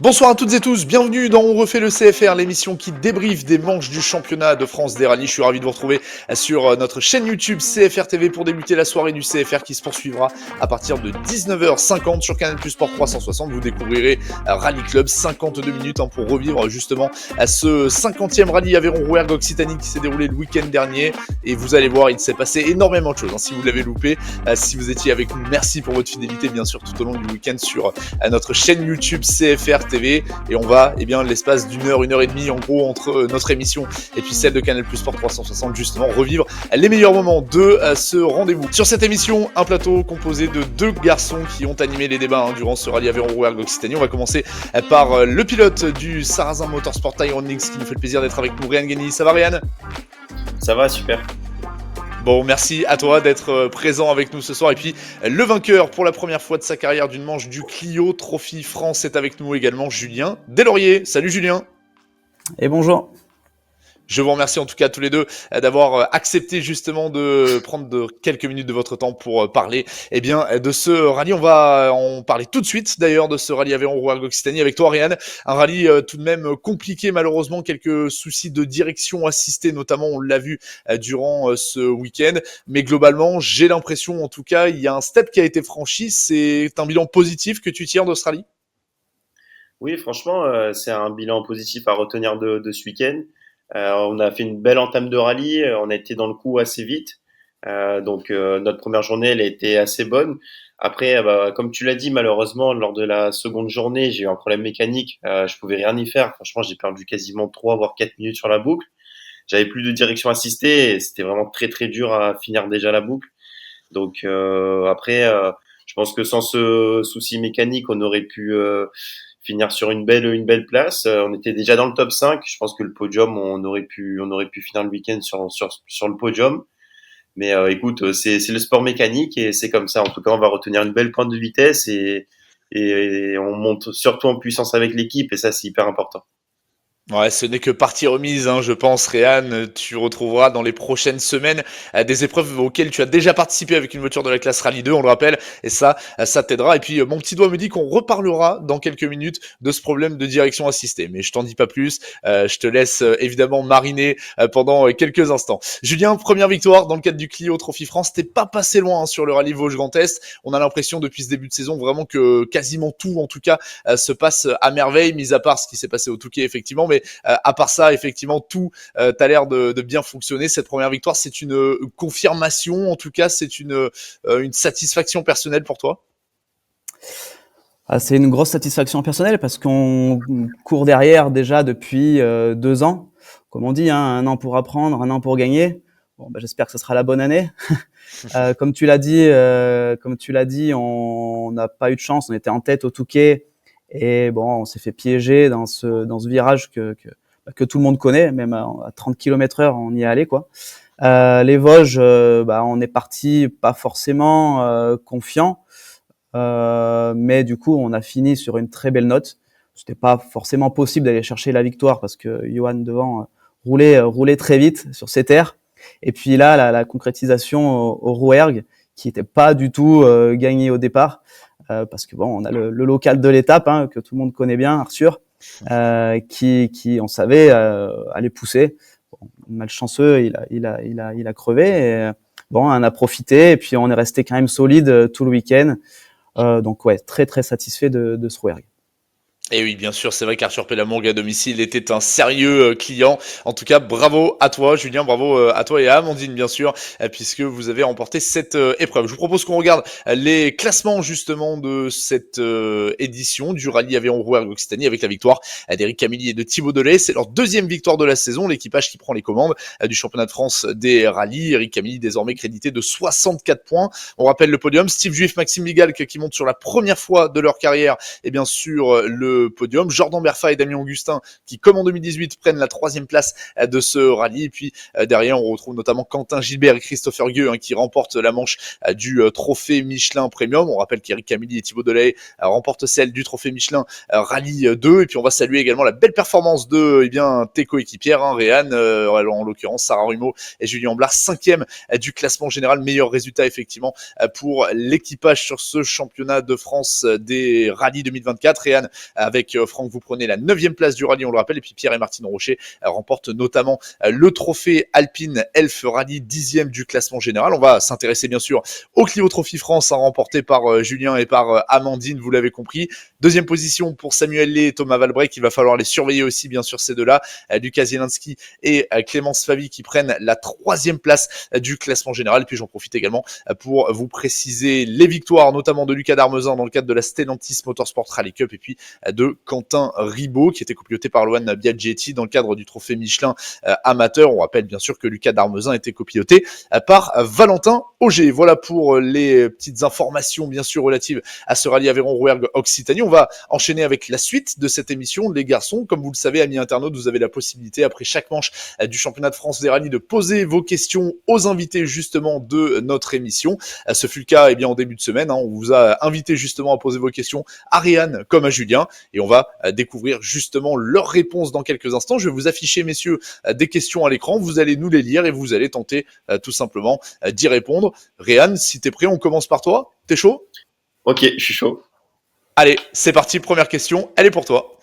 Bonsoir à toutes et tous, bienvenue dans On refait le CFR, l'émission qui débriefe des manches du championnat de France des rallyes. Je suis ravi de vous retrouver sur notre chaîne YouTube CFR TV pour débuter la soirée du CFR qui se poursuivra à partir de 19h50 sur Canal Plus Sport 360. Vous découvrirez Rally Club, 52 minutes pour revivre justement ce 50e rallye Aveyron-Rouergue Occitanie qui s'est déroulé le week-end dernier. Et vous allez voir, il s'est passé énormément de choses. Si vous l'avez loupé, si vous étiez avec nous, merci pour votre fidélité bien sûr tout au long du week-end sur notre chaîne YouTube CFR TV, et on va, l'espace d'une heure, une heure et demie en gros entre notre émission et puis celle de Canal Plus Sport 360 justement revivre les meilleurs moments de ce rendez-vous. Sur cette émission, un plateau composé de deux garçons qui ont animé les débats durant ce rallye Aveyron-Rouergue Occitanie. On va commencer par le pilote du Sarrazin Motorsport Ironix qui nous fait le plaisir d'être avec nous, Réan Guény. Ça va Réan ? Ça va, super. Bon, merci à toi d'être présent avec nous ce soir. Et puis, le vainqueur pour la première fois de sa carrière d'une manche du Clio Trophy France est avec nous également, Julien Deslauriers. Salut Julien. Et bonjour. Je vous remercie en tout cas tous les deux d'avoir accepté justement de prendre quelques minutes de votre temps pour parler de ce rallye. On va en parler tout de suite d'ailleurs de ce rallye Aveyron-Rouergue Occitanie avec toi Réan. Un rallye tout de même compliqué malheureusement, quelques soucis de direction assistée notamment, on l'a vu durant ce week-end. Mais globalement j'ai l'impression en tout cas il y a un step qui a été franchi. C'est un bilan positif que tu tires de ce rallye ? Oui, franchement c'est un bilan positif à retenir de ce week-end. On a fait une belle entame de rallye, on a été dans le coup assez vite, donc notre première journée elle a été assez bonne. Après, comme tu l'as dit, malheureusement lors de la seconde journée j'ai eu un problème mécanique, je pouvais rien y faire. Franchement j'ai perdu quasiment 3 voire 4 minutes sur la boucle. J'avais plus de direction assistée et c'était vraiment très très dur à finir déjà la boucle. Donc après, je pense que sans ce souci mécanique on aurait pu finir sur une belle place. On était déjà dans le top 5. Je pense que le podium, on aurait pu finir le week-end sur le podium. Mais écoute, c'est le sport mécanique et c'est comme ça. En tout cas, on va retenir une belle pointe de vitesse et on monte surtout en puissance avec l'équipe et ça, c'est hyper important. Ouais, ce n'est que partie remise, je pense, Réan. Tu retrouveras dans les prochaines semaines des épreuves auxquelles tu as déjà participé avec une voiture de la classe Rallye 2, on le rappelle, et ça t'aidera. Et puis, mon petit doigt me dit qu'on reparlera dans quelques minutes de ce problème de direction assistée. Mais je t'en dis pas plus, je te laisse évidemment mariner pendant quelques instants. Julien, première victoire dans le cadre du Clio Trophy France. T'es pas passé loin sur le rallye Vosges Grand Est. On a l'impression depuis ce début de saison vraiment que quasiment tout, en tout cas, se passe à merveille, mis à part ce qui s'est passé au Touquet, effectivement. Mais à part ça, effectivement, tout t'as l'air de bien fonctionner. Cette première victoire, c'est une confirmation, en tout cas, c'est une satisfaction personnelle pour toi ? C'est une grosse satisfaction personnelle parce qu'on court derrière déjà depuis 2 ans. Comme on dit, 1 an pour apprendre, 1 an pour gagner. Bon, j'espère que ce sera la bonne année. Comme tu l'as dit, on n'a pas eu de chance. On était en tête au Touquet. Et bon, on s'est fait piéger dans ce virage que tout le monde connaît, même à 30 km/h, on y est allé, quoi. Les Vosges, on est parti pas forcément confiant, mais du coup, on a fini sur une très belle note. C'était pas forcément possible d'aller chercher la victoire parce que Johan devant roulait très vite sur ses terres. Et puis là, la concrétisation au Rouergue, qui était pas du tout gagnée au départ. Parce que on a le local de l'étape que tout le monde connaît bien, Arthur, qui on savait allait pousser. Bon, malchanceux, il a crevé. Et, on a profité et puis on est resté quand même solide tout le week-end. Donc ouais, très très satisfait de ce Rouergue. Et oui, bien sûr, c'est vrai qu'Arthur Pelamourgue à domicile était un sérieux client. En tout cas, bravo à toi, Julien, bravo à toi et à Amandine, bien sûr, puisque vous avez remporté cette épreuve. Je vous propose qu'on regarde les classements, justement, de cette édition du rallye Aveyron-Rouergue Occitanie avec la victoire d'Éric Camilly et de Thibaut Delay. C'est leur deuxième victoire de la saison, l'équipage qui prend les commandes du championnat de France des rallyes. Éric Camilly, désormais crédité de 64 points. On rappelle le podium, Steve Juif, Maxime Migalc qui montent sur la première fois de leur carrière, et bien sûr, le podium. Jordan Berfa et Damien Augustin qui, comme en 2018, prennent la 3e place de ce rallye. Et puis derrière, on retrouve notamment Quentin Gilbert et Christopher Gueux qui remportent la manche du trophée Michelin Premium. On rappelle qu'Éric Camilly et Thibaut Delay remportent celle du trophée Michelin Rallye 2. Et puis on va saluer également la belle performance de tes coéquipières, Réan, en l'occurrence Sarah Rumeau et Julien Blard, 5e du classement général. Meilleur résultat effectivement pour l'équipage sur ce championnat de France des rallyes 2024. Réan, avec Franck, vous prenez la 9e place du rallye, on le rappelle, et puis Pierre et Martine Rocher remportent notamment le trophée Alpine Elf Rally, 10e du classement général. On va s'intéresser bien sûr au Clio Trophy France, remporté par Julien et par Amandine, vous l'avez compris. 2e position pour Samuel Lé et Thomas Valbrecht, il va falloir les surveiller aussi, bien sûr, ces deux-là. Lucas Zielinski et Clémence Favi qui prennent la 3e place du classement général. Et puis j'en profite également pour vous préciser les victoires, notamment de Lucas Darmezin dans le cadre de la Stellantis Motorsport Rally Cup, et puis de Quentin Ribaud qui était copiloté par Loan Biaggetti dans le cadre du trophée Michelin amateur. On rappelle bien sûr que Lucas Darmezin était copiloté par Valentin Auger. Voilà pour les petites informations bien sûr relatives à ce rallye Aveyron-Rouergue Occitanie. On va enchaîner avec la suite de cette émission. Les garçons, comme vous le savez, amis internautes, vous avez la possibilité après chaque manche du championnat de France des rallyes de poser vos questions aux invités justement de notre émission. Ce fut le cas en début de semaine. On vous a invité justement à poser vos questions à Réan comme à Julien, et on va découvrir justement leurs réponses dans quelques instants. Je vais vous afficher, messieurs, des questions à l'écran. Vous allez nous les lire et vous allez tenter tout simplement d'y répondre. Réan, si t'es prêt, on commence par toi. T'es chaud ? Ok, je suis chaud. Allez, c'est parti. Première question, elle est pour toi.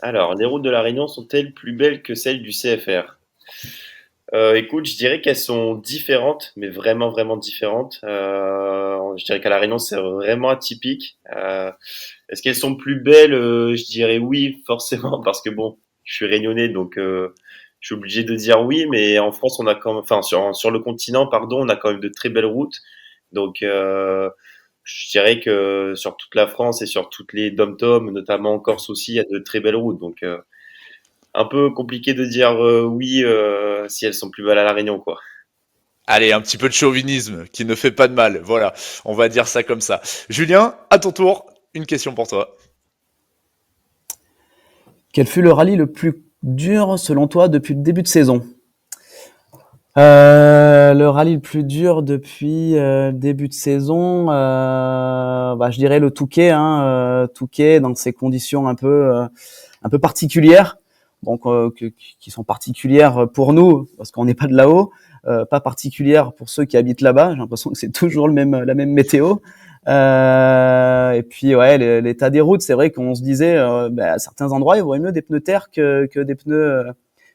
Alors, les routes de la Réunion sont-elles plus belles que celles du CFR? Écoute, je dirais qu'elles sont différentes, mais vraiment, vraiment différentes. Je dirais qu'à La Réunion, c'est vraiment atypique. Est-ce qu'elles sont plus belles? Je dirais oui, forcément, parce que bon, je suis réunionnais, donc je suis obligé de dire oui. Mais en France, on a quand même, enfin, sur le continent, pardon, on a quand même de très belles routes. Donc, je dirais que sur toute la France et sur toutes les dom-toms, notamment en Corse aussi, il y a de très belles routes. Donc, un peu compliqué de dire oui si elles sont plus belles à La Réunion, quoi. Allez, un petit peu de chauvinisme qui ne fait pas de mal. Voilà, on va dire ça comme ça. Julien, à ton tour, une question pour toi. Quel fut le rallye le plus dur selon toi depuis le début de saison? Le rallye le plus dur depuis le début de saison, je dirais le Touquet, Touquet dans ces conditions un peu particulières, donc qui sont particulières pour nous parce qu'on n'est pas de là-haut, pas particulières pour ceux qui habitent là-bas. J'ai l'impression que c'est toujours la même météo. Et puis ouais, l'état des routes, c'est vrai qu'on se disait à certains endroits il vaudrait mieux des pneus terre que des pneus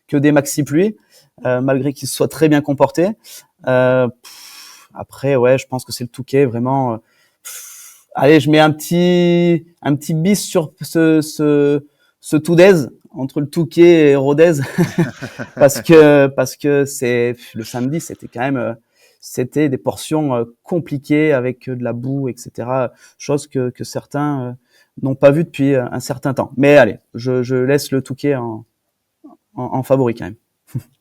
que des maxi pluie. Malgré qu'ils se soient très bien comportés. Après, ouais, je pense que c'est le Touquet, vraiment. Allez, je mets un petit bis sur ce Toudez entre le Touquet et Rodez parce que c'est le samedi, c'était quand même c'était des portions compliquées avec de la boue, etc. Chose que certains n'ont pas vu depuis un certain temps. Mais allez, je laisse le Touquet en favori quand même.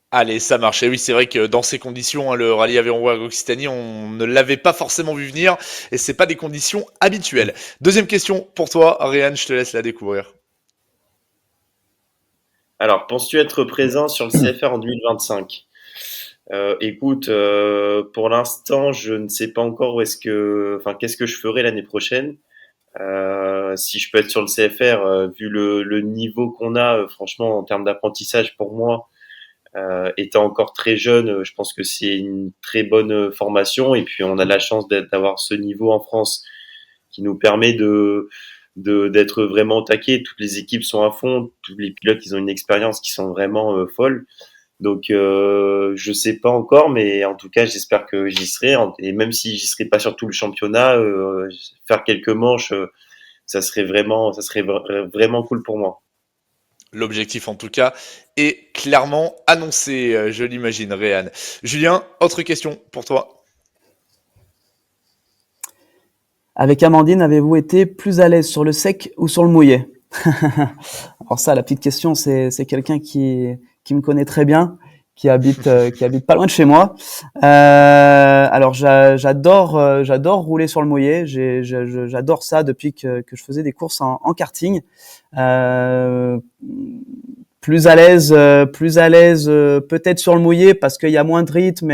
Allez, ça marche. Et oui, c'est vrai que dans ces conditions, le rallye Aveyron-Rouergue Occitanie, on ne l'avait pas forcément vu venir, et c'est pas des conditions habituelles. Deuxième question pour toi, Réan, je te laisse la découvrir. Alors, penses-tu être présent sur le CFR en 2025? Écoute, pour l'instant, je ne sais pas encore qu'est-ce que je ferai l'année prochaine. Si je peux être sur le CFR, vu le niveau qu'on a, franchement, en termes d'apprentissage pour moi, étant encore très jeune, je pense que c'est une très bonne formation. Et puis, on a la chance d'avoir ce niveau en France qui nous permet d'être vraiment au taquet. Toutes les équipes sont à fond, tous les pilotes, ils ont une expérience qui sont vraiment folles. Donc, je sais pas encore, mais en tout cas, j'espère que j'y serai. Et même si j'y serai pas sur tout le championnat, faire quelques manches, ça serait vraiment cool pour moi. L'objectif, en tout cas, est clairement annoncé, je l'imagine, Réan. Julien, autre question pour toi. Avec Amandine, avez-vous été plus à l'aise sur le sec ou sur le mouillé? Alors ça, la petite question, c'est quelqu'un qui me connaît très bien, qui habite pas loin de chez moi. Alors j'adore rouler sur le mouillé. J'adore ça depuis que je faisais des courses en karting. Plus à l'aise peut-être sur le mouillé parce qu'il y a moins de rythme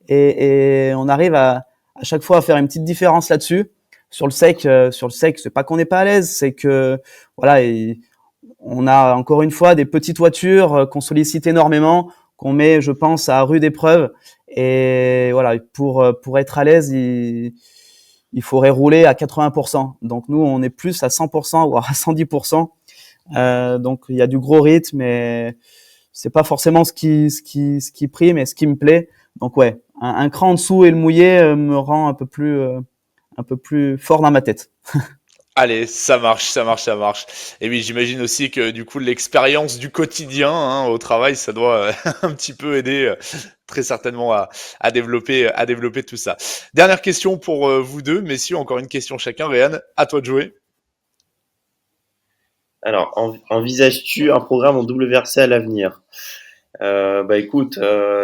et on arrive à chaque fois à faire une petite différence là-dessus. Sur le sec, c'est pas qu'on n'est pas à l'aise, c'est que voilà, on a encore une fois des petites voitures qu'on sollicite énormément, qu'on met, je pense, à rude épreuve. Et voilà, pour être à l'aise, il faudrait rouler à 80%. Donc nous, on est plus à 100%, voire à 110%. Donc il y a du gros rythme, mais c'est pas forcément ce qui prime et ce qui me plaît. Donc ouais, un cran en dessous et le mouillé me rend un peu plus fort dans ma tête. Allez, ça marche, ça marche, ça marche. Et oui, j'imagine aussi que du coup, l'expérience du quotidien au travail, ça doit un petit peu aider très certainement à développer tout ça. Dernière question pour vous deux, messieurs, encore une question chacun. Réan, à toi de jouer. Alors, envisages-tu un programme en WRC à l'avenir? Bah écoute,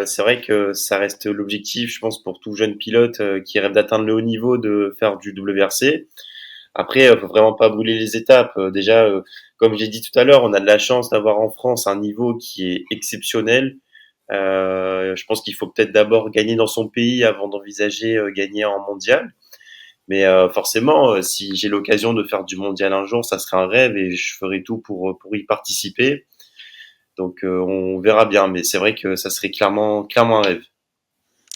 c'est vrai que ça reste l'objectif, je pense, pour tout jeune pilote qui rêve d'atteindre le haut niveau de faire du WRC. Après, faut vraiment pas brûler les étapes. Déjà, comme j'ai dit tout à l'heure, on a de la chance d'avoir en France un niveau qui est exceptionnel. Je pense qu'il faut peut-être d'abord gagner dans son pays avant d'envisager gagner en mondial. Mais forcément, si j'ai l'occasion de faire du mondial un jour, ça serait un rêve et je ferai tout pour y participer. Donc on verra bien, mais c'est vrai que ça serait clairement un rêve.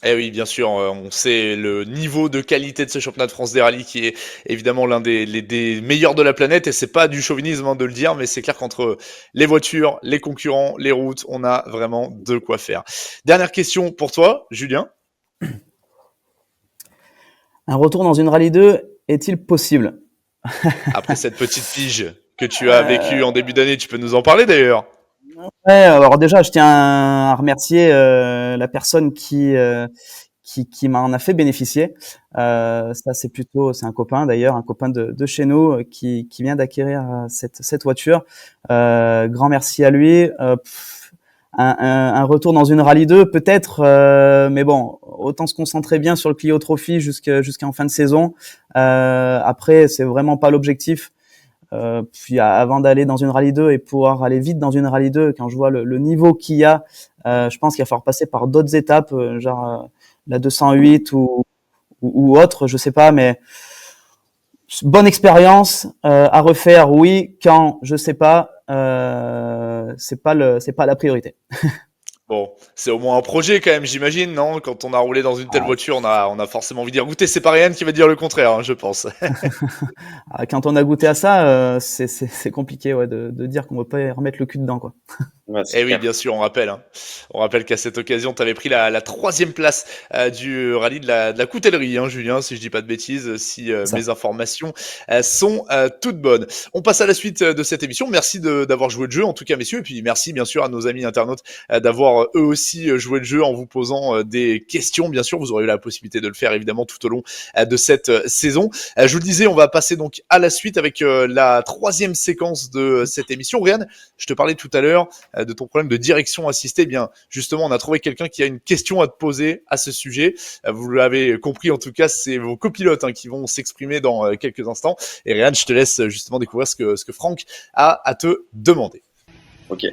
Eh oui, bien sûr, on sait le niveau de qualité de ce championnat de France des rallyes qui est évidemment l'un des meilleurs de la planète et c'est pas du chauvinisme de le dire, mais c'est clair qu'entre les voitures, les concurrents, les routes, on a vraiment de quoi faire. Dernière question pour toi, Julien. Un retour dans une Rallye 2 est-il possible? Après cette petite pige que tu as vécue en début d'année, tu peux nous en parler d'ailleurs. Ouais, alors déjà, je tiens à remercier la personne qui m'en a fait bénéficier. Ça, c'est un copain d'ailleurs, un copain de chez nous qui vient d'acquérir cette voiture. Grand merci à lui. Un retour dans une Rallye 2 peut-être, mais bon, autant se concentrer bien sur le Clio Trophy jusqu'en fin de saison. Après, c'est vraiment pas l'objectif. Puis avant d'aller dans une Rallye 2 et pouvoir aller vite dans une Rallye 2, quand je vois le niveau qu'il y a, je pense qu'il va falloir passer par d'autres étapes, genre la 208 ou autre, je sais pas, mais bonne expérience à refaire, oui. Quand je sais pas, c'est pas la priorité. Bon, c'est au moins un projet quand même, j'imagine, non? Quand on a roulé dans une telle voiture, on a forcément envie d'y goûter. C'est pas Ryan qui va dire le contraire, hein, je pense. Quand on a goûté à ça, c'est compliqué ouais, de dire qu'on veut pas y remettre le cul dedans, quoi. Ouais, c'est Eh oui, clair. bien sûr, on rappelle. Hein. On rappelle qu'à cette occasion, tu avais pris la troisième place du rallye de la coutellerie, hein, Julien, si je dis pas de bêtises, si C'est ça. mes informations sont toutes bonnes. On passe à la suite de cette émission. Merci d'avoir joué le jeu, en tout cas, messieurs. Et puis merci, bien sûr, à nos amis internautes d'avoir eux aussi joué le jeu en vous posant des questions. Bien sûr, vous aurez eu la possibilité de le faire, évidemment, tout au long de cette saison. Je vous le disais, on va passer donc à la suite avec la troisième séquence de cette émission. Ryan, je te parlais tout à l'heure de ton problème de direction assistée, eh bien justement on a trouvé quelqu'un qui a une question à te poser à ce sujet. Vous l'avez compris, en tout cas c'est vos copilotes qui vont s'exprimer dans quelques instants. Et Réan, je te laisse justement découvrir ce que Franck a à te demander. Ok.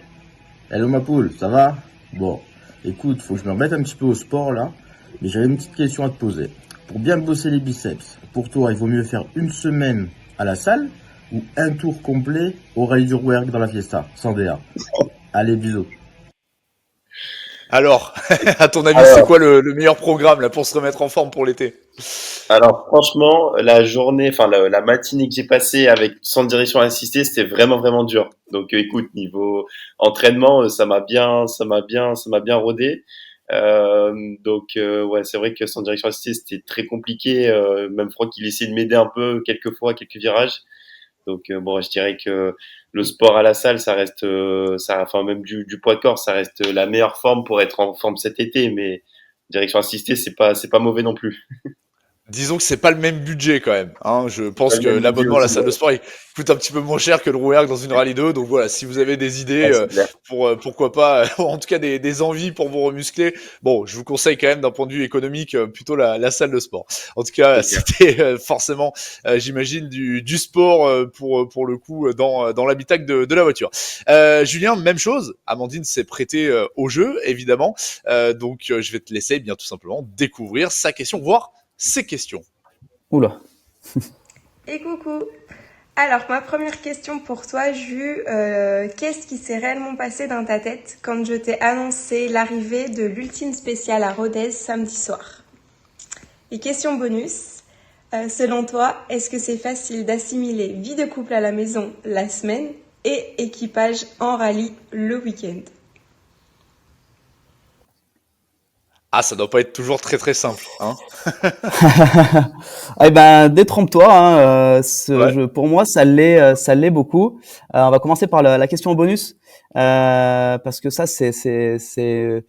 Hello ma poule, ça va? Bon, écoute, faut que je me remette un petit peu au sport là, mais j'avais une petite question à te poser. Pour bien bosser les biceps, pour toi, il vaut mieux faire une semaine à la salle ou un tour complet au Rallye du Rouergue dans la Fiesta, sans DA? Allez, bisous. Alors, à ton avis, c'est Alors, quoi le meilleur programme là pour se remettre en forme pour l'été? alors franchement, la journée, enfin la matinée que j'ai passée avec sans direction assistée, c'était vraiment dur. Donc écoute, niveau entraînement, ça m'a bien rodé. Ouais, c'est vrai que sans direction assistée, c'était très compliqué. Même Franck, il essayait de m'aider un peu quelques fois, quelques virages. Donc bon, je dirais que le sport à la salle, ça reste, enfin même du poids de corps, ça reste la meilleure forme pour être en forme cet été. Mais direction assistée, c'est pas mauvais non plus. Disons que c'est pas le même budget quand même. Hein. Je C'est pas pense le que même budget l'abonnement à la aussi, salle de ouais. sport il coûte un petit peu moins cher que le Rouergue dans une Rallye 2. Donc voilà, si vous avez des idées Ouais, c'est clair. pour pourquoi pas, en tout cas des envies pour vous remuscler, bon, je vous conseille quand même d'un point de vue économique plutôt la salle de sport. En tout cas, C'est clair. c'était forcément, j'imagine, du sport pour le coup dans l'habitacle de la voiture. Julien, même chose. Amandine s'est prêtée au jeu, évidemment. Donc je vais te laisser bien tout simplement découvrir sa question, voire ses questions. Oula. Et coucou. Alors, ma première question pour toi, Ju, qu'est-ce qui s'est réellement passé dans ta tête quand je t'ai annoncé l'arrivée de l'ultime spéciale à Rodez samedi soir? Et question bonus, Selon toi, est-ce que c'est facile d'assimiler vie de couple à la maison la semaine et équipage en rallye le week-end? Ah, ça doit pas être toujours très très simple, hein. Eh ben, détrompe-toi. Hein, Ouais. pour moi, ça l'est beaucoup. On va commencer par la question bonus, parce que ça, je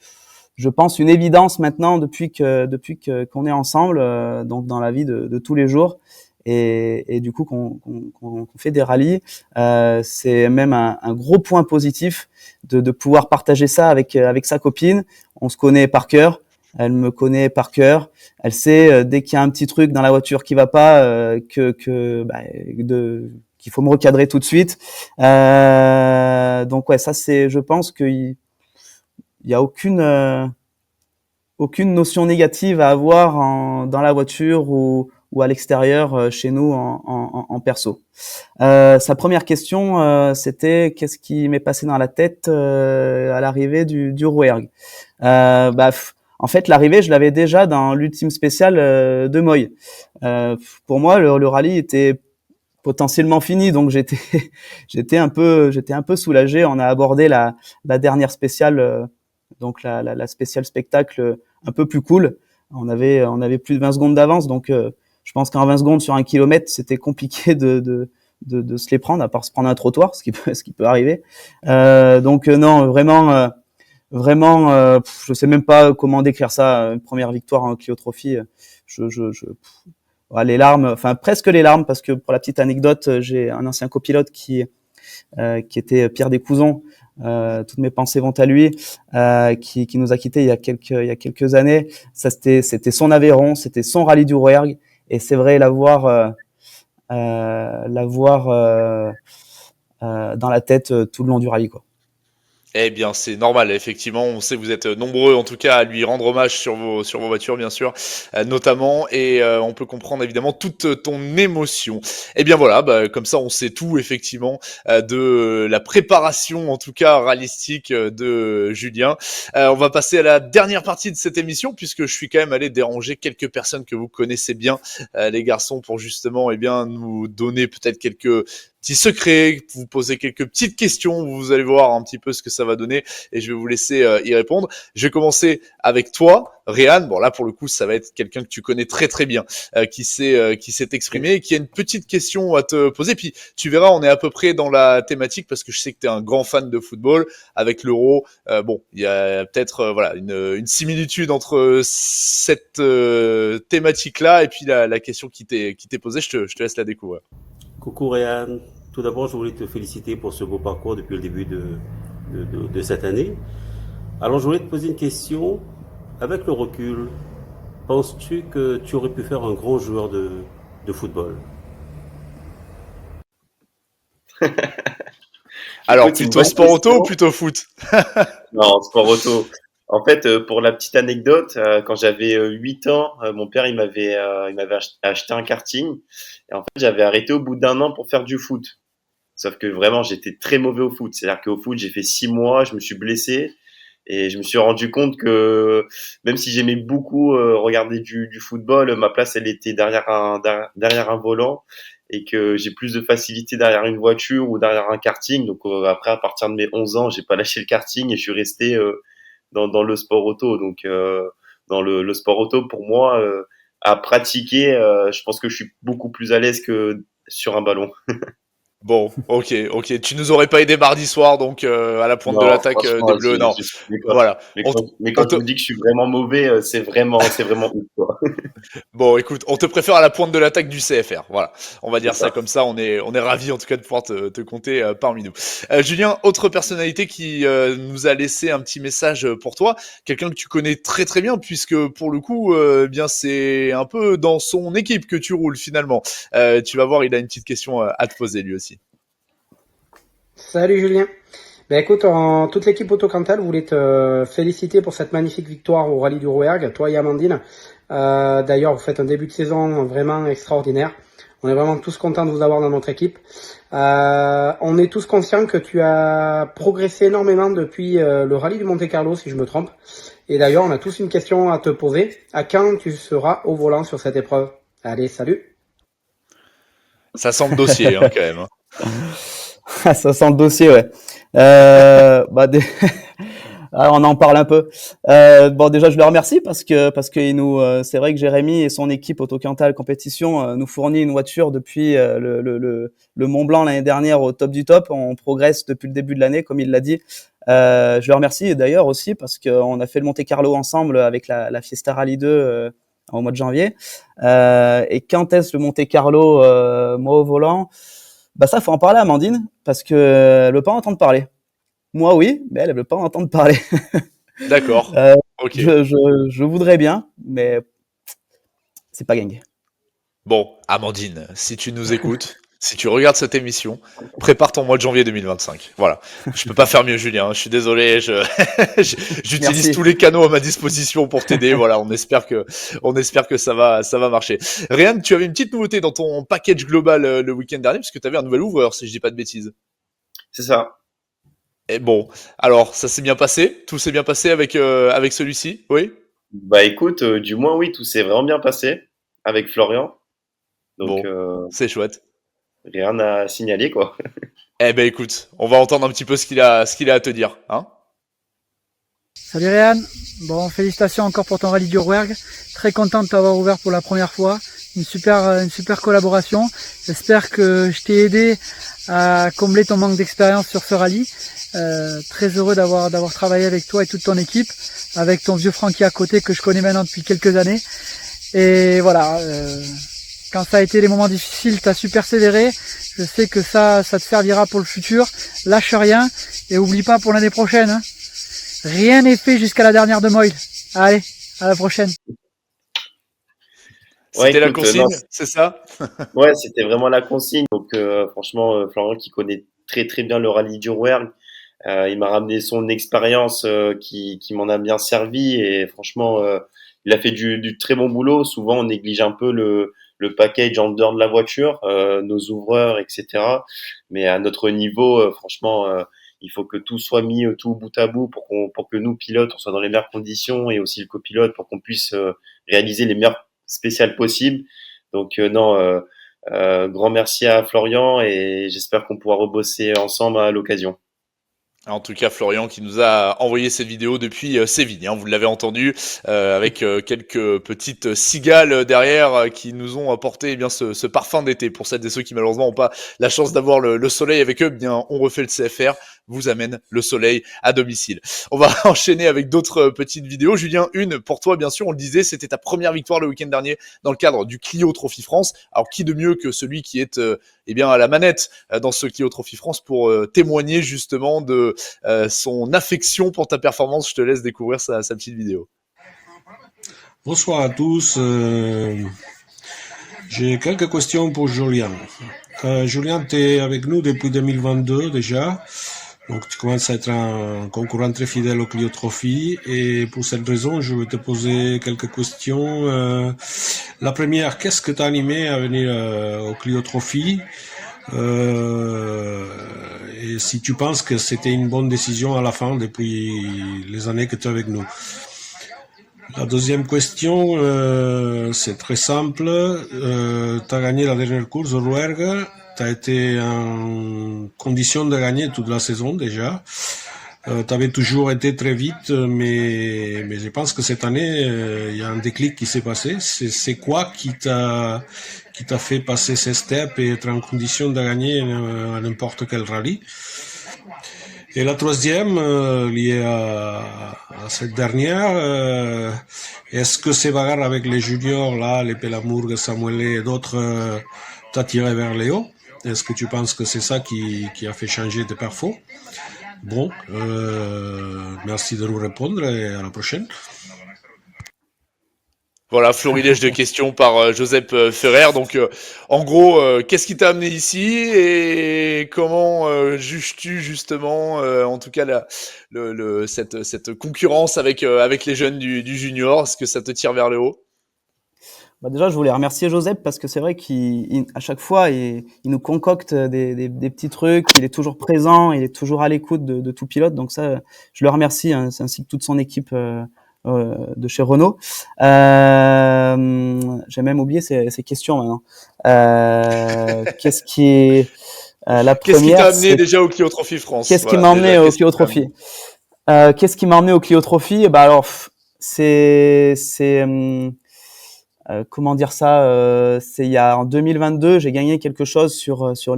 pense, une évidence maintenant depuis qu'on est ensemble, donc dans la vie de tous les jours, et du coup qu'on fait des rallyes. C'est même un gros point positif de pouvoir partager ça avec sa copine. On se connaît par cœur. Elle me connaît par cœur. Elle sait dès qu'il y a un petit truc dans la voiture qui va pas, qu'il faut me recadrer tout de suite. Donc ouais, ça c'est, je pense qu'il y a aucune notion négative à avoir dans la voiture ou à l'extérieur chez nous en perso. Sa première question, c'était qu'est-ce qui m'est passé dans la tête à l'arrivée du Rouergue. En fait, l'arrivée, je l'avais déjà dans l'ultime spécial de Moy. Pour moi, le rallye était potentiellement fini, donc j'étais un peu soulagé. On a abordé la dernière spéciale, donc la spéciale spectacle un peu plus cool. On avait plus de 20 secondes d'avance, donc je pense qu'en 20 secondes sur 1 kilomètre, c'était compliqué de se les prendre, à part se prendre un trottoir, ce qui peut arriver. Non, vraiment, je sais même pas comment décrire ça. Une première victoire en Clio Trophy, ouais, les larmes, enfin presque les larmes, parce que pour la petite anecdote, j'ai un ancien copilote qui était Pierre Descouzons. Toutes mes pensées vont à lui, qui nous a quittés il y a quelques années. Ça, c'était son Aveyron, c'était son rallye du Rouergue, et c'est vrai l'avoir dans la tête tout le long du rallye, quoi. Eh bien, c'est normal, effectivement. On sait que vous êtes nombreux, en tout cas, à lui rendre hommage sur vos voitures, bien sûr, notamment. Et on peut comprendre, évidemment, toute ton émotion. Eh bien, voilà, comme ça, on sait tout, effectivement, de la préparation, en tout cas, rallyistique de Julien. On va passer à la dernière partie de cette émission, puisque je suis quand même allé déranger quelques personnes que vous connaissez bien, les garçons, pour justement, eh bien, nous donner peut-être quelques petits secrets, vous poser quelques petites questions, vous allez voir un petit peu ce que ça va donner et je vais vous laisser y répondre. Je vais commencer avec toi, Réan. Bon là pour le coup ça va être quelqu'un que tu connais très très bien, qui s'est exprimé et qui a une petite question à te poser. Puis tu verras, on est à peu près dans la thématique parce que je sais que tu es un grand fan de football avec l'Euro. Bon, il y a peut-être voilà une similitude entre cette thématique là et puis la question qui t'est posée. Je te laisse la découvrir. Coucou Réan, tout d'abord je voulais te féliciter pour ce beau parcours depuis le début de cette année. Alors je voulais te poser une question, avec le recul, penses-tu que tu aurais pu faire un grand joueur de football? Alors Écoute, c'est une plutôt bonne sport auto ou question. plutôt foot? Non, sport auto. En fait, pour la petite anecdote, quand j'avais 8 ans, mon père il m'avait acheté un karting. Et en fait, j'avais arrêté au bout d'un an pour faire du foot. Sauf que vraiment, j'étais très mauvais au foot. C'est-à-dire qu'au foot, j'ai fait 6 mois, je me suis blessé et je me suis rendu compte que même si j'aimais beaucoup regarder du football, ma place, elle était derrière un volant et que j'ai plus de facilité derrière une voiture ou derrière un karting. Donc après, à partir de mes 11 ans, j'ai pas lâché le karting et je suis resté dans le sport auto. Donc dans le sport auto, pour moi, à pratiquer, je pense que je suis beaucoup plus à l'aise que sur un ballon. Bon, ok. Tu nous aurais pas aidé mardi soir, donc à la pointe de Non, l'attaque franchement, des Bleus, non. Voilà. mais On quand te, je vous dis que je suis vraiment mauvais, c'est vraiment ouf, quoi. Bon, écoute, on te préfère à la pointe de l'attaque du CFR. Voilà, on va C'est dire ça ça. comme ça. On est ravis en tout cas de pouvoir te compter parmi nous. Julien, autre personnalité qui nous a laissé un petit message pour toi, quelqu'un que tu connais très très bien, puisque pour le coup, bien c'est un peu dans son équipe que tu roules finalement. Tu vas voir, il a une petite question à te poser lui aussi. Salut Julien. Ben écoute, toute l'équipe Autocantal voulait te féliciter pour cette magnifique victoire au Rallye du Rouergue, toi et Amandine. D'ailleurs, vous faites un début de saison vraiment extraordinaire. On est vraiment tous contents de vous avoir dans notre équipe. On est tous conscients que tu as progressé énormément depuis le Rallye du Monte-Carlo, si je me trompe. Et d'ailleurs, on a tous une question à te poser. À quand tu seras au volant sur cette épreuve? Allez, salut. Ça sent le dossier, hein, quand même. Hein. Ça sent le dossier, ouais. Bah, ah, on en parle un peu. Bon, déjà, je le remercie parce que c'est vrai que Jérémy et son équipe Autocantal Compétition nous fournit une voiture depuis le Mont Blanc l'année dernière au top du top. On progresse depuis le début de l'année, comme il l'a dit. Je le remercie et d'ailleurs aussi parce qu'on a fait le Monte Carlo ensemble avec la Fiesta Rally 2 au mois de janvier. Et quand est-ce le Monte Carlo, moi au volant? Bah ça, faut en parler à Amandine parce que elle veut pas entendre parler. Moi, oui, mais elle veut pas entendre parler. D'accord. Euh, Ok. je voudrais bien, mais c'est pas gagné. Bon, Amandine, si tu nous écoutes, si tu regardes cette émission, prépare ton mois de janvier 2025. Voilà. Je peux pas faire mieux, Julien. Je suis désolé. J'utilise Merci. tous les canaux à ma disposition pour t'aider. Voilà. On espère que ça va marcher. Ryan, tu avais une petite nouveauté dans ton package global le week-end dernier, parce que tu avais un nouvel ouvreur, si je dis pas de bêtises. C'est ça. Et bon, alors, ça s'est bien passé? Tout s'est bien passé avec celui-ci? Oui? Bah écoute, du moins oui, tout s'est vraiment bien passé avec Florian. Donc Bon, c'est chouette. rien à signaler quoi. Eh ben écoute, on va entendre un petit peu ce qu'il a à te dire, hein? Salut Réan, bon félicitations encore pour ton rallye du Rouergue, très content de t'avoir ouvert pour la première fois, une super collaboration, j'espère que je t'ai aidé à combler ton manque d'expérience sur ce rallye, très heureux d'avoir travaillé avec toi et toute ton équipe, avec ton vieux Francky à côté que je connais maintenant depuis quelques années, et voilà, quand ça a été les moments difficiles, t'as su persévérer, je sais que ça te servira pour le futur, lâche rien et oublie pas pour l'année prochaine, hein. Rien n'est fait jusqu'à la dernière de Moyle. Allez, à la prochaine. Ouais, C'était la écoute, non, consigne, c'est ça? ouais, c'était vraiment la consigne. Donc franchement, Florian qui connaît très très bien le rallye du Rouergue, il m'a ramené son expérience qui m'en a bien servi et franchement, il a fait du très bon boulot. Souvent, on néglige un peu le package en dehors de la voiture, nos ouvreurs, etc. Mais à notre niveau, franchement, il faut que tout soit mis tout bout à bout pour que nous pilotes, on soit dans les meilleures conditions et aussi le copilote pour qu'on puisse réaliser les meilleures spéciales possibles. Donc non, grand merci à Florian et j'espère qu'on pourra rebosser ensemble à l'occasion. En tout cas, Florian qui nous a envoyé cette vidéo depuis Séville, hein, vous l'avez entendu, avec quelques petites cigales derrière qui nous ont apporté eh bien ce parfum d'été. Pour celles et ceux qui malheureusement n'ont pas la chance d'avoir le soleil avec eux, eh bien on refait le CFR, vous amène le soleil à domicile. On va enchaîner avec d'autres petites vidéos. Julien, une pour toi bien sûr, on le disait, c'était ta première victoire le week-end dernier dans le cadre du Clio Trophy France. Alors qui de mieux que celui qui est eh bien à la manette dans ce Clio Trophy France pour témoigner justement de son affection pour ta performance. Je te laisse découvrir sa petite vidéo. Bonsoir à tous. J'ai quelques questions pour Julien. Julien, tu es avec nous depuis 2022 déjà. Donc tu commences à être un concurrent très fidèle au Clio Trophy. Et pour cette raison, je vais te poser quelques questions. La première, qu'est-ce que t'as animé à venir au Clio Trophy? Et si tu penses que c'était une bonne décision à la fin depuis les années que tu es avec nous. La deuxième question, c'est très simple. Tu as gagné la dernière course au Rouergue. Tu as été en condition de gagner toute la saison déjà. Tu avais toujours été très vite, mais je pense que cette année, il y a un déclic qui s'est passé. C'est quoi qui t'a fait passer ces steps et être en condition de gagner à n'importe quel rallye? Et la troisième, liée à cette dernière, est-ce que ces bagarres avec les juniors, là, les Pelamurgue, Samuel et d'autres, t'a tiré vers les hauts? Est-ce que tu penses que c'est ça qui a fait changer tes perfos? Bon, merci de nous répondre et à la prochaine. Voilà, florilège de questions par Joseph Ferrer. Donc, en gros, qu'est-ce qui t'a amené ici et comment juges-tu justement, en tout cas, cette concurrence avec les jeunes du junior? Est-ce que ça te tire vers le haut? Bah déjà, je voulais remercier Joseph parce que c'est vrai qu'à chaque fois, il nous concocte des petits trucs. Il est toujours présent, il est toujours à l'écoute de tout pilote. Donc ça, je le remercie, hein, ainsi que toute son équipe de chez Renault. J'ai même oublié ces questions maintenant. Qu'est-ce qui est la Qu'est-ce qui première, t'a amené c'est déjà au Clio Trophy France? qu'est-ce qui Voilà, m'a emmené déjà, au qu'est-ce Clio qui t'a amené? Trophy? Qu'est-ce qui m'a emmené au Clio Trophy? Bah alors, c'est comment dire ça, c'est il y a en 2022, j'ai gagné quelque chose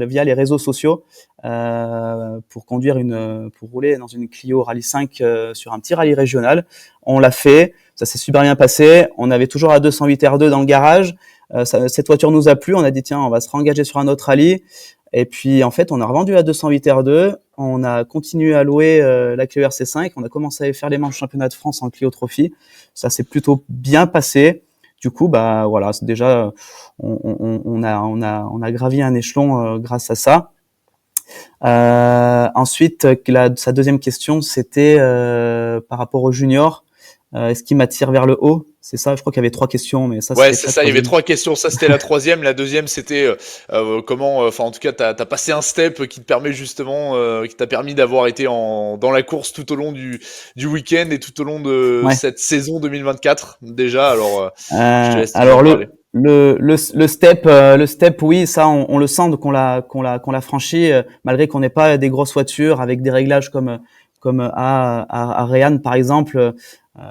via les réseaux sociaux pour pour rouler dans une Clio Rallye 5 sur un petit rallye régional. On l'a fait, ça s'est super bien passé. On avait toujours la 208 R2 dans le garage. Cette voiture nous a plu. On a dit tiens, on va se réengager sur un autre rallye. Et puis en fait, on a revendu la 208 R2. On a continué à louer la Clio RC5. On a commencé à faire les manches championnat de France en Clio Trophy. Ça s'est plutôt bien passé. Du coup, bah voilà, c'est déjà on a gravi un échelon grâce à ça. Ensuite, sa deuxième question, c'était par rapport aux juniors. Est-ce qu'il m'attire vers le haut? C'est ça, je crois qu'il y avait 3 questions, mais ça, Ouais, c'était c'est la ça, il y avait troisième. 3 questions. Ça, c'était la troisième. La deuxième, c'était comment, enfin, en tout cas, t'as passé un step qui te permet justement, qui t'a permis d'avoir été dans la course tout au long du week-end et tout au long de Ouais. cette saison 2024 déjà. Alors, je te laisse nous Alors en parler. le step, oui, ça, on le sent qu'on l'a franchi, malgré qu'on n'ait pas des grosses voitures avec des réglages comme à Réane par exemple.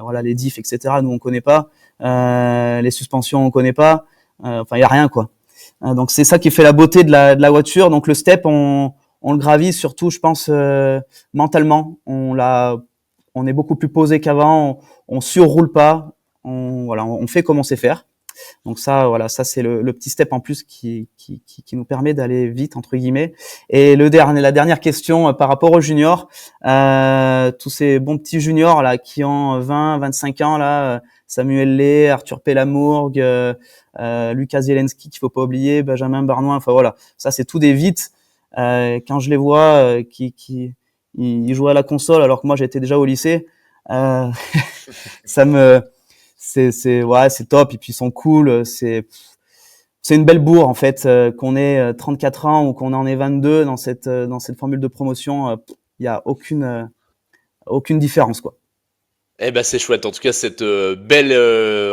Voilà, les diffs, etc. Nous on connaît pas, les suspensions on connaît pas. Enfin, il y a rien quoi. Donc c'est ça qui fait la beauté de la voiture. Donc le step, on le gravit surtout, je pense, mentalement. On est beaucoup plus posé qu'avant. On surroule pas. On fait comme on sait faire. Donc ça, voilà, ça c'est le petit step en plus qui nous permet d'aller vite entre guillemets. Et la dernière question par rapport aux juniors, tous ces bons petits juniors là qui ont 20, 25 ans là, Samuel Lay, Arthur Pelamourgue, Lucas Zielinski qu'il faut pas oublier, Benjamin Barnois, enfin voilà, ça c'est tout des vites. Quand je les vois ils jouent à la console alors que moi j'étais déjà au lycée, ça me ouais, c'est top, et puis ils sont cool, c'est une belle bourre en fait, qu'on ait 34 ans ou qu'on en ait 22 dans cette formule de promotion, il y a aucune différence quoi. Eh ben c'est chouette, en tout cas cette belle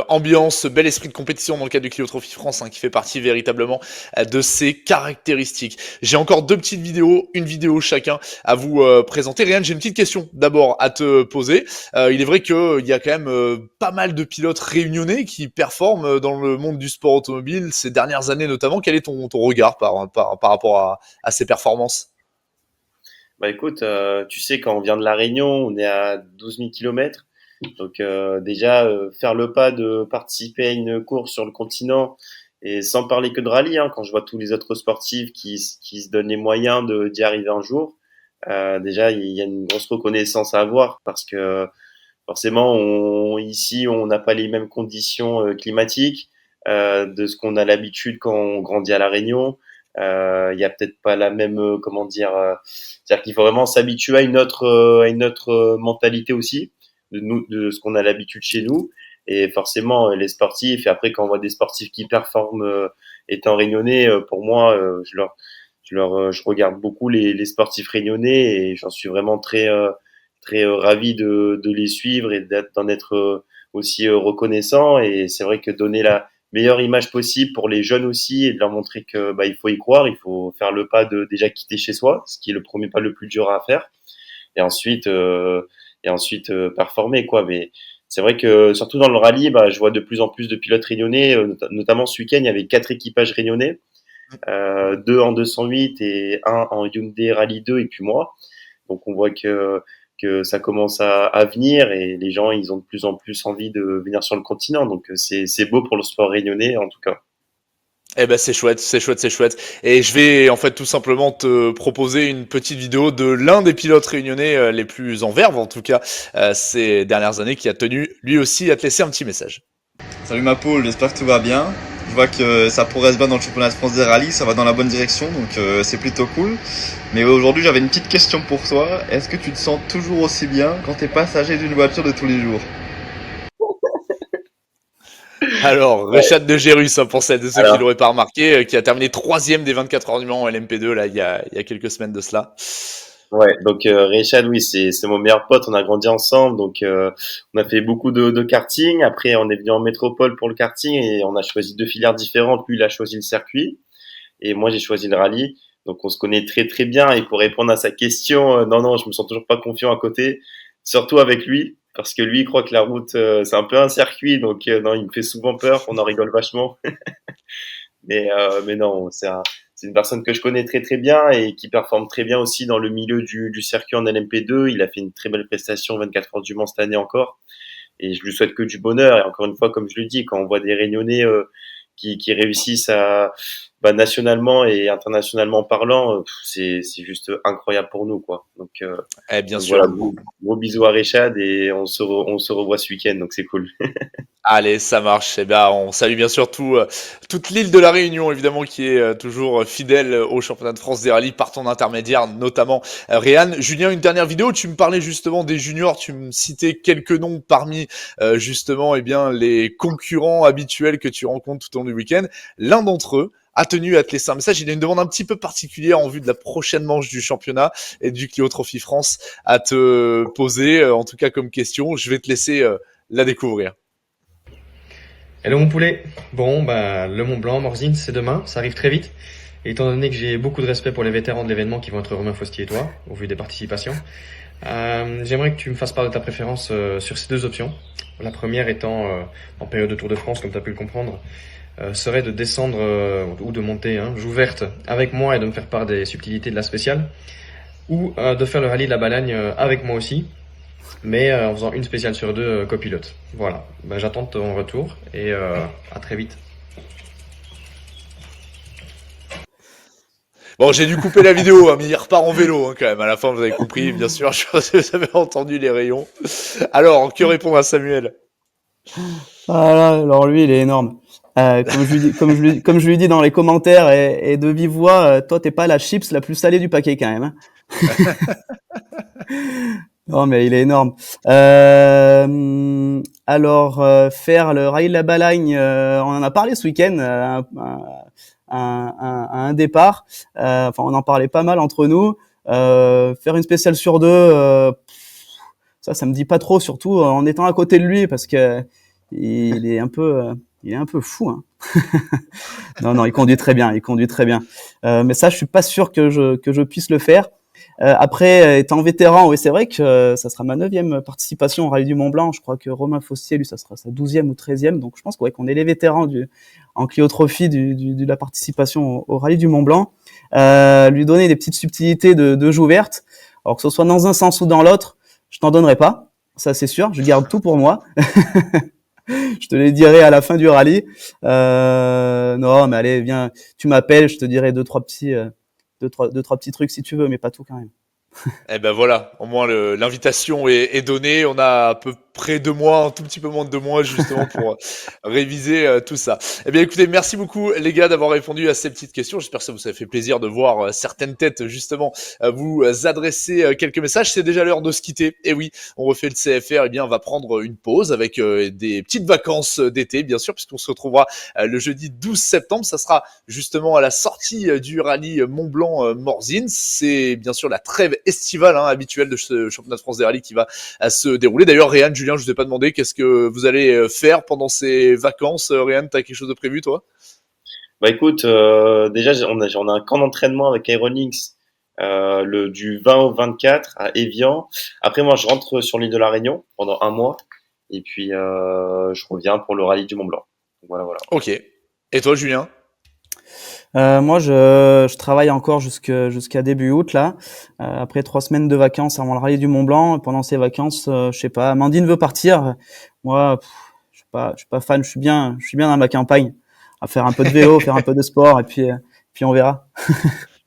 ambiance, ce bel esprit de compétition dans le cadre du Clio Trophy France qui fait partie véritablement de ses caractéristiques. J'ai encore 2 petites vidéos, une vidéo chacun à vous présenter. Ryan, j'ai une petite question d'abord à te poser. Il est vrai qu'il y a quand même pas mal de pilotes réunionnais qui performent dans le monde du sport automobile ces dernières années notamment. Quel est ton regard par rapport à ces performances? Bah écoute, tu sais, quand on vient de La Réunion, on est à 12 000 kilomètres. Donc déjà, faire le pas de participer à une course sur le continent, et sans parler que de rallye, hein, quand je vois tous les autres sportifs qui se donnent les moyens d'y arriver un jour, déjà il y a une grosse reconnaissance à avoir, parce que forcément ici on n'a pas les mêmes conditions climatiques de ce qu'on a l'habitude quand on grandit à La Réunion. Il y a peut-être pas la même comment dire, c'est-à-dire qu'il faut vraiment s'habituer à une autre mentalité aussi de ce qu'on a l'habitude chez nous. Et forcément les sportifs, et après quand on voit des sportifs qui performent étant réunionnais, pour moi je regarde beaucoup les sportifs réunionnais, et j'en suis vraiment très ravi de les suivre et d'en être aussi reconnaissant. Et c'est vrai que donner la meilleure image possible pour les jeunes aussi, et de leur montrer que bah, il faut y croire, il faut faire le pas de déjà quitter chez soi, ce qui est le premier pas le plus dur à faire, et ensuite performer quoi. Mais c'est vrai que surtout dans le rallye, bah, je vois de plus en plus de pilotes réunionnais, notamment ce week-end il y avait 4 équipages réunionnais, 2 en 208 et 1 en Hyundai Rally 2, et puis moi. Donc on voit que ça commence à venir, et les gens ils ont de plus en plus envie de venir sur le continent. Donc c'est beau pour le sport réunionnais en tout cas. Eh ben c'est chouette, c'est chouette, c'est chouette. Et je vais en fait tout simplement te proposer une petite vidéo de l'un des pilotes réunionnais les plus en verve en tout cas ces dernières années, qui a tenu lui aussi à te laisser un petit message. Salut ma poule, j'espère que tout va bien. Je vois que ça progresse bien dans le championnat de France des rallyes, ça va dans la bonne direction, donc c'est plutôt cool. Mais aujourd'hui j'avais une petite question pour toi. Est-ce que tu te sens toujours aussi bien quand t'es passager d'une voiture de tous les jours? Alors, Ouais. Rechad de Gérus, pour ceux qui Alors, l'auraient pas remarqué, qui a terminé 3e des 24 heures du Mans en LMP2 là, il y a quelques semaines de cela. Ouais, donc Rechad, oui, c'est mon meilleur pote. On a grandi ensemble, donc on a fait beaucoup de karting. Après, on est venu en métropole pour le karting et on a choisi deux filières différentes. Lui, il a choisi le circuit et moi, j'ai choisi le rallye. Donc, on se connaît très très bien. Et pour répondre à sa question, non, je me sens toujours pas confiant à côté, surtout avec lui, parce que lui, il croit que la route, c'est un peu un circuit. Donc, non, il me fait souvent peur. On en rigole vachement. Mais non, c'est une personne que je connais très très bien et qui performe très bien aussi dans le milieu du circuit en LMP2. Il a fait une très belle prestation 24 heures du Mans cette année encore. Et je lui souhaite que du bonheur. Et encore une fois, comme je le dis, quand on voit des Réunionnais qui réussissent nationalement et internationalement parlant, c'est juste incroyable pour nous, quoi. Donc, Bien donc sûr. voilà, gros bisous à Rechad et on se revoit ce week-end, donc c'est cool. Allez, ça marche. Eh bien, on salue bien sûr toute l'île de la Réunion, évidemment, qui est toujours fidèle au championnat de France des rallyes par ton intermédiaire, notamment Réan. Julien, une dernière vidéo. Tu me parlais justement des juniors. Tu me citais quelques noms parmi justement, les concurrents habituels que tu rencontres tout au long du week-end. L'un d'entre eux a tenu à te laisser un message. Il a une demande un petit peu particulière en vue de la prochaine manche du championnat et du Clio Trophy France à te poser, en tout cas comme question. Je vais te laisser la découvrir. Hello mon poulet. Bon, le Mont Blanc, Morzine, c'est demain, ça arrive très vite. Et étant donné que j'ai beaucoup de respect pour les vétérans de l'événement qui vont être Romain Faustier et toi, au vu des participations, j'aimerais que tu me fasses part de ta préférence sur ces deux options. La première étant, en période de Tour de France, comme tu as pu le comprendre, serait de descendre ou de monter joue verte avec moi et de me faire part des subtilités de la spéciale, ou de faire le rallye de la Balagne avec moi aussi, mais en faisant une spéciale sur deux copilote. Voilà, j'attends ton retour et à très vite. Bon, j'ai dû couper la vidéo, mais il repart en vélo quand même. À la fin, vous avez compris, bien sûr, vous avez entendu les rayons. Alors, que répondre à Samuel? Voilà, alors lui, il est énorme. Comme je lui dis dans les commentaires et de vive voix, toi, t'es pas la chips la plus salée du paquet quand même. Non, mais il est énorme. Alors, faire le rallye de la Balagne, on en a parlé ce week-end, un départ. On en parlait pas mal entre nous. Faire une spéciale sur deux, ça me dit pas trop, surtout en étant à côté de lui, parce que il est un peu fou, hein. Non, il conduit très bien. Mais ça, je suis pas sûr que je puisse le faire. Après, étant vétéran, oui, c'est vrai que ça sera ma 9e participation au Rallye du Mont Blanc. Je crois que Romain Faustier, lui, ça sera sa 12e ou 13e. Donc, je pense qu'on est les vétérans en Clio Trophy de la participation au Rallye du Mont Blanc. Lui donner des petites subtilités de joue verte. Alors que ce soit dans un sens ou dans l'autre, je t'en donnerai pas. Ça, c'est sûr. Je garde tout pour moi. Je te les dirai à la fin du rallye. Non, mais allez, viens, tu m'appelles, je te dirai deux, trois petits trucs si tu veux, mais pas tout quand même. Eh ben voilà, au moins l'invitation est donnée. On a à peu près 2 mois, un tout petit peu moins de 2 mois justement pour réviser tout ça. Eh bien écoutez, merci beaucoup les gars d'avoir répondu à ces petites questions. J'espère que ça vous a fait plaisir de voir certaines têtes justement vous adresser quelques messages. C'est déjà l'heure de se quitter. Et oui, on refait le CFR. Eh bien on va prendre une pause avec des petites vacances d'été bien sûr, puisqu'on se retrouvera le jeudi 12 septembre. Ça sera justement à la sortie du rallye Mont Blanc Morzine. C'est bien sûr la trêve estivale habituelle de ce championnat de France des rallyes qui va se dérouler. D'ailleurs, Réan, Julien, je vous ai pas demandé qu'est-ce que vous allez faire pendant ces vacances. Réan, t'as quelque chose de prévu, toi? Écoute, déjà on a un camp d'entraînement avec Aeronix du 20 au 24 à Évian. Après moi je rentre sur l'île de la Réunion pendant 1 mois et puis je reviens pour le rallye du Mont Blanc. Voilà. Ok. Et toi, Julien? Moi, je travaille encore jusqu'à début août là. Après 3 semaines de vacances avant le rallye du Mont Blanc. Pendant ces vacances, je sais pas. Amandine veut partir. Moi, je suis pas fan. Je suis bien dans ma campagne, à faire un peu de vélo, faire un peu de sport, et puis on verra.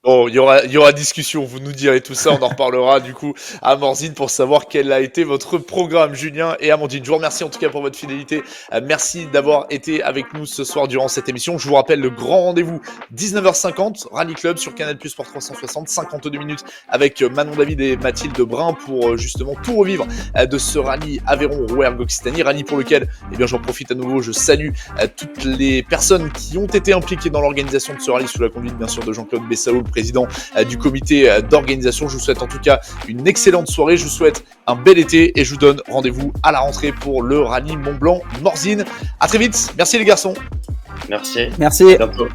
Bon, il y aura discussion, vous nous direz tout ça, on en reparlera du coup à Morzine pour savoir quel a été votre programme, Julien et Amandine. Je vous remercie en tout cas pour votre fidélité, merci d'avoir été avec nous ce soir durant cette émission. Je vous rappelle le grand rendez-vous, 19h50, Rallye Club sur Canal+ Sport 360, 52 minutes avec Manon David et Mathilde Brun pour justement tout revivre de ce rallye Aveyron-Rouergue-Occitanie, rallye pour lequel, j'en profite à nouveau, je salue toutes les personnes qui ont été impliquées dans l'organisation de ce rallye sous la conduite bien sûr de Jean-Claude Bessaoult, président du comité d'organisation. Je vous souhaite en tout cas une excellente soirée, je vous souhaite un bel été et je vous donne rendez-vous à la rentrée pour le rallye Mont Blanc Morzine. À très vite, merci les garçons. Merci. Merci. À bientôt.